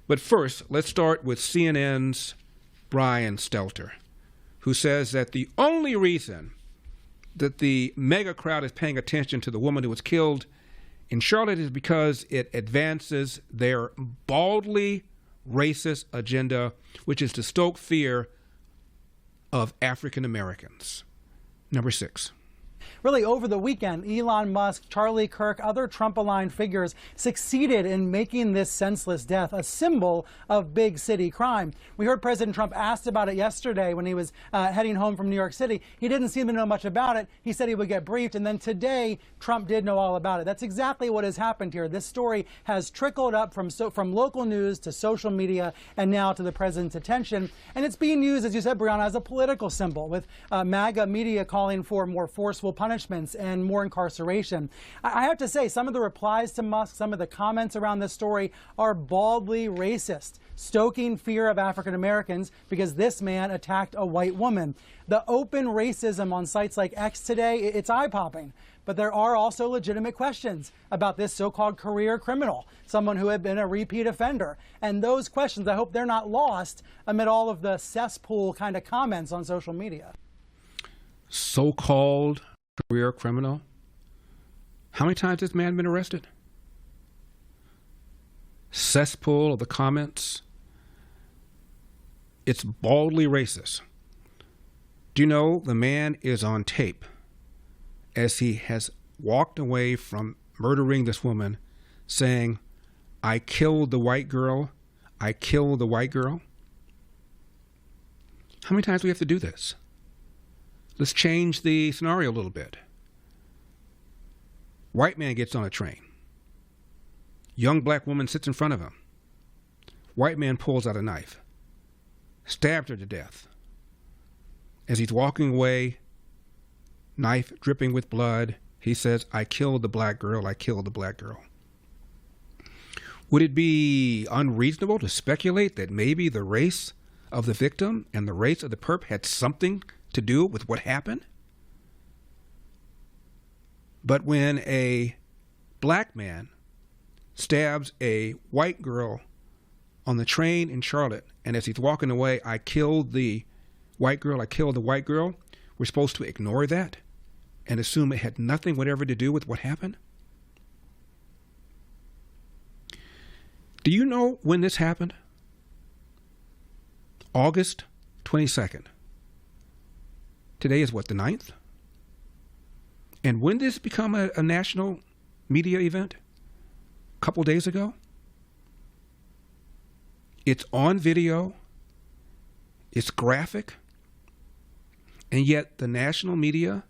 But first, let's start with CNN's Brian Stelter, who says that the only reason that the MAGA crowd is paying attention to the woman who was killed in Charlotte is because it advances their baldly racist agenda, which is to stoke fear of African Americans. Number 6. Really, over the weekend, Elon Musk, Charlie Kirk, other Trump-aligned figures succeeded in making this senseless death a symbol of big city crime. We heard President Trump asked about it yesterday when he was heading home from New York City. He didn't seem to know much about it. He said he would get briefed, and then today, Trump did know all about it. That's exactly what has happened here. This story has trickled up from local news to social media and now to the president's attention. And it's being used, as you said, Brianna, as a political symbol, with MAGA media calling for more forceful punishments and more incarceration. I have to say, some of the replies to Musk, some of the comments around this story are baldly racist, stoking fear of African Americans because this man attacked a white woman. The open racism on sites like X today, it's eye-popping. But there are also legitimate questions about this so-called career criminal, someone who had been a repeat offender. And those questions, I hope they're not lost amid all of the cesspool kind of comments on social media. So-called career criminal? How many times has this man been arrested? Cesspool of the comments. It's baldly racist. Do you know the man is on tape as he has walked away from murdering this woman saying, "I killed the white girl. I killed the white girl." How many times do we have to do this? Let's change the scenario a little bit. White man gets on a train. Young black woman sits in front of him. White man pulls out a knife, stabbed her to death. As he's walking away, knife dripping with blood, he says, "I killed the black girl. I killed the black girl." Would it be unreasonable to speculate that maybe the race of the victim and the race of the perp had something to do with what happened? But when a black man stabs a white girl on the train in Charlotte, and as he's walking away, "I killed the white girl, I killed the white girl," we're supposed to ignore that and assume it had nothing whatever to do with what happened? Do you know when this happened? August 22nd. Today is what, the 9th? And when did this become a national media event? A couple days ago? It's on video. It's graphic. And yet the national media,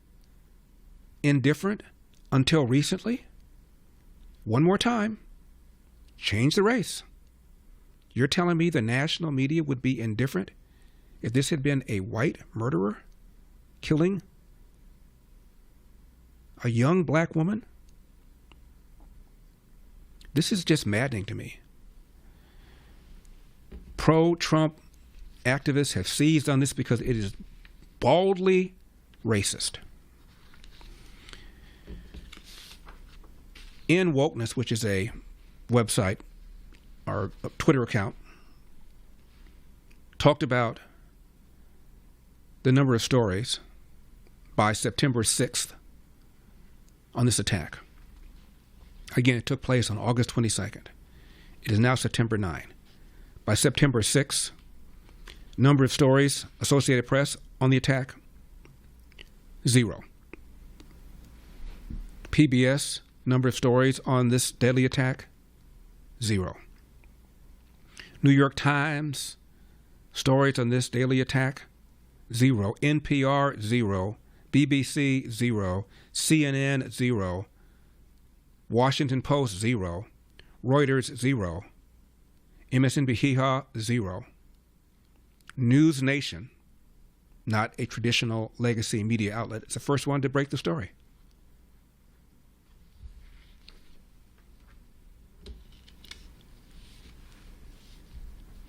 indifferent until recently? One more time. Change the race. You're telling me the national media would be indifferent if this had been a white murderer killing a young black woman? This is just maddening to me. Pro-Trump activists have seized on this because it is baldly racist. In Wokeness, which is a website or a Twitter account, talked about the number of stories by September 6th on this attack. Again, it took place on August 22nd. It is now September 9. By September 6th, number of stories, Associated Press, on the attack, 0. PBS, number of stories on this deadly attack, 0. New York Times, stories on this deadly attack, 0. NPR, 0. BBC, 0. CNN, 0. Washington Post, 0. Reuters, 0. MSNBC, 0. News Nation, not a traditional legacy media outlet, it's the first one to break the story.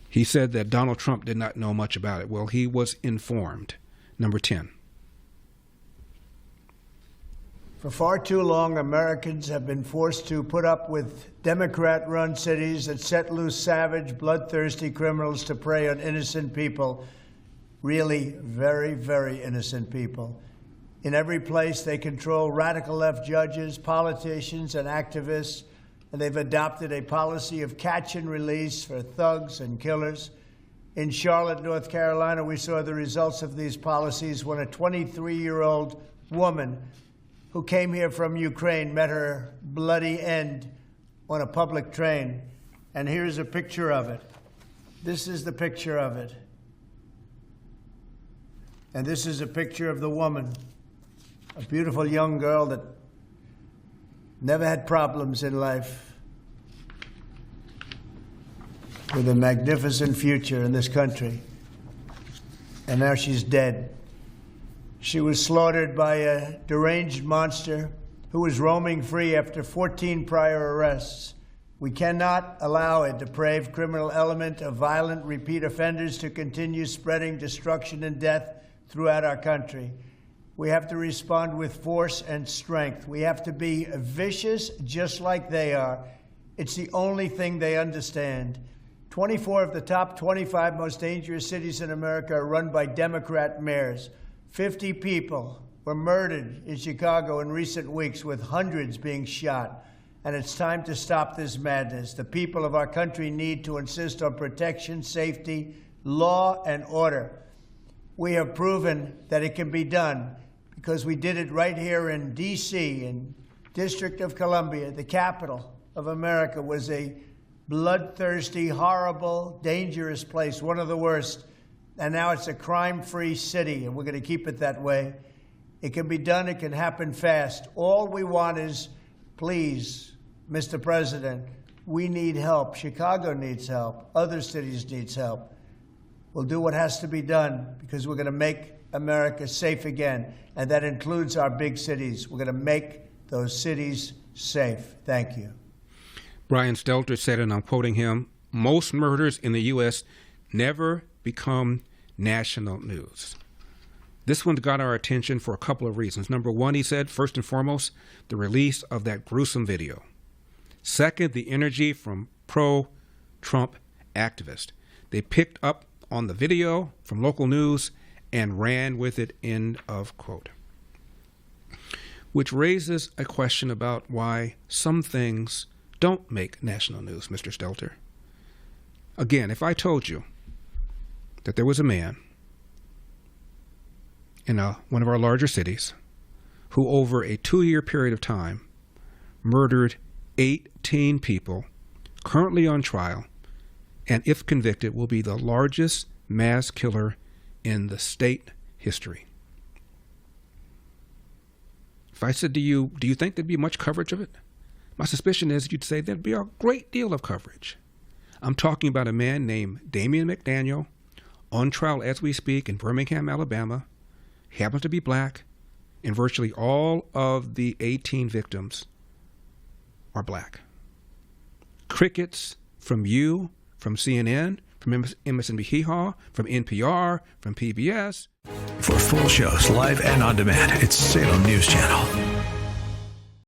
He said that Donald Trump did not know much about it. Well, he was informed. Number 10. For far too long, Americans have been forced to put up with Democrat-run cities that set loose savage, bloodthirsty criminals to prey on innocent people, really very, very innocent people. In every place, they control radical left judges, politicians, and activists, and they've adopted a policy of catch and release for thugs and killers. In Charlotte, North Carolina, we saw the results of these policies when a 23-year-old woman who came here from Ukraine met her bloody end on a public train. And here's a picture of it. This is the picture of it. And this is a picture of the woman, a beautiful young girl that never had problems in life, with a magnificent future in this country. And now she's dead. She was slaughtered by a deranged monster who was roaming free after 14 prior arrests. We cannot allow a depraved criminal element of violent repeat offenders to continue spreading destruction and death throughout our country. We have to respond with force and strength. We have to be vicious just like they are. It's the only thing they understand. 24 of the top 25 most dangerous cities in America are run by Democrat mayors. 50 people were murdered in Chicago in recent weeks, with hundreds being shot. And it's time to stop this madness. The people of our country need to insist on protection, safety, law, and order. We have proven that it can be done because we did it right here in D.C., in District of Columbia. The capital of America was a bloodthirsty, horrible, dangerous place, one of the worst. And now it's a crime-free city, and we're going to keep it that way. It can be done. It can happen fast. All we want is, please, Mr. President, we need help. Chicago needs help. Other cities need help. We'll do what has to be done because we're going to make America safe again, and that includes our big cities. We're going to make those cities safe. Thank you. Brian Stelter said, and I'm quoting him, "Most murders in the U.S. never become national news." This one got our attention for a couple of reasons. Number one, he said, first and foremost, the release of that gruesome video. Second, the energy from pro-Trump activists. They picked up on the video from local news and ran with it, end of quote. Which raises a question about why some things don't make national news, Mr. Stelter. Again, if I told you that there was a man in one of our larger cities who over a 2-year period of time murdered 18 people, currently on trial, and if convicted will be the largest mass killer in the state history. If I said to you, do you think there'd be much coverage of it? My suspicion is you'd say there'd be a great deal of coverage. I'm talking about a man named Damian McDaniel, on trial as we speak in Birmingham, Alabama. He happens to be black, and virtually all of the 18 victims are black. Crickets from you, from CNN, from MSNBC, from NPR, from PBS. For full shows, live and on demand, it's Salem News Channel.